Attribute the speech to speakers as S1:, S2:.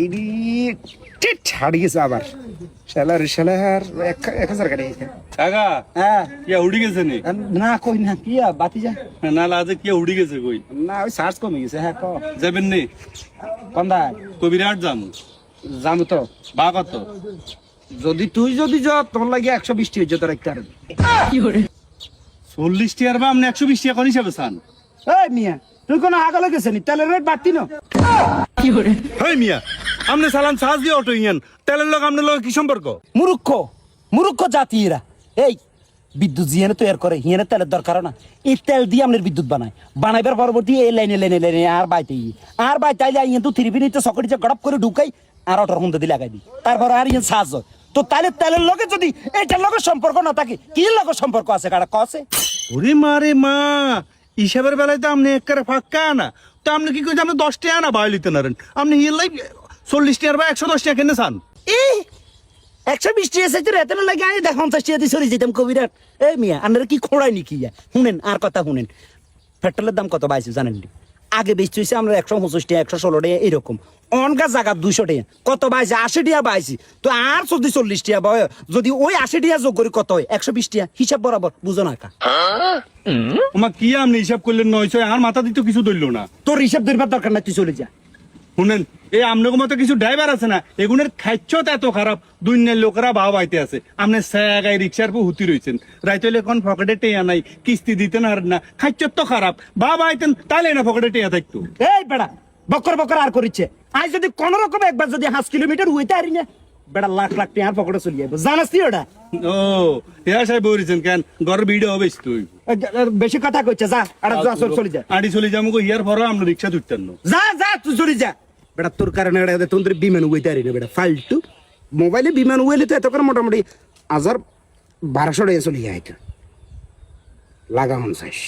S1: ED টিট ছাড়ি গেছে আবার শালার 1000 কাটে গেছে
S2: কাকা
S1: হ্যাঁ
S2: কিয়া উড়ি গেছে নি
S1: না কই না কি বাতি যা
S2: না লাজে কিয়া উড়ি গেছে কই
S1: না ওই চার্জ কমে গেছে হ্যাঁ ক
S2: যাবেন নি
S1: কোনটা
S2: কবিরাট যাম
S1: যাম তো
S2: বা কত
S1: যদি তুই যা তোর লাগে 120 টি হইছে তোর একটা
S3: কি করে
S2: 40 টিয়ার বা আপনি 120 টাকা কোন হিসাবে চান
S1: এই মিয়া তুই কোন আগলে গেছে নি তেলের রেট বাড়তি না
S3: কি করে
S2: হেই মিয়া আপনি সালাম সাজ দিয়ে অটো ইয়েন তেলের লোক আপনার লোক কি সম্পর্ক
S1: মুরুক্ষ জাতি এরা এই বিদ্যুৎ জিয়ানে তৈরি করে হিয়ানে তেলের দরকার না এই তেল দিয়ে আমাদের বিদ্যুৎ বানাইবার পরবর্তী এই লাইনে আর বাইতে আইলে ইয়ে তো থ্রিপিনিতে সকটিতে গড়প করে ঢুকাই আর অটোর হুন্দা দিয়ে লাগাই দিই তারপর আর ইয়ে সাজ হয় তো তাহলে তেলের লগে যদি এইটার লগে সম্পর্ক না থাকে কি লগে সম্পর্ক আছে কারা কসে
S2: ওরে মারে মা হিসাবের বেলায় তো আপনি একেবারে ফাঁকা না তো আপনি কি কইছেন আপনি 10 টাকা না বাড়িতে নারেন আপনি হিল লাই 40 টাকা বা 110 টাকা কেনে চান
S1: 120 টাকা চাইতে রেতে না লাগে আমি দেখ 50 টাকা দিয়ে সরে যেতাম কবিরাট এই মিয়া আপনারা কি খোঁড়াই নাকি শুনেন আর কথা শুনেন পেট্রোলের দাম কত বাইছে জানেন নি আগে বেচতে হয়েছে আমরা 125 টাকা 116 টাকা এরকম অনগা জায়গা 200 টাকা কত বাইছে 80 টাকা বাইছি তো আর যদি 40 টাকা বয় যদি ওই 80 টাকা যোগ করি কত হয় 120 টাকা হিসাব বরাবর বুঝো না কা
S2: ওমা কি আপনি হিসাব করলেন 900 আর মাথা দিতে কিছু দইল না
S1: তোর হিসাব ধরবার দরকার নাই তুই চলে যা
S2: শুনেন এই আপনার মতো কিছু ড্রাইভার আছে না এগুনের খাইচ্ছত এত খারাপ দুনিয়ার লোকেরা ভাও বাইতে আছে আপনি স্যাগাই রিক্সার পর হুতি রয়েছেন রাইতে এখন পকেটে টেয়া নাই কিস্তি দিতে না খাইচ্ছত তো খারাপ ভাও বাইতেন তাহলে না পকেটে টেয়া থাকতো
S1: এই বেড়া বকর আর করিচ্ছে আজ যদি কোন রকম একবার যদি 5 কিলোমিটার হইতে আরি না বেড়া লাখ টাকা পকেটে চলে যাবো জানাস তুই ওটা
S2: ও হেয়া সাহেব বলেছেন কেন ঘরের ভিডিও হবে তুই
S1: বেশি কথা কইছে যা আর চলে যা
S2: আড়ি চলে যাবো ইয়ার পর আমরা রিক্সা ধরতেন না
S1: যা তুই চলে যা বেটা তোর কারণে তোর বিমান উইতে আরি না বেটা ফালতু মোবাইলে বিমান উইলে তো এত করে মোটামুটি 1200 টাকা চলে যায় লাগা মন চাইস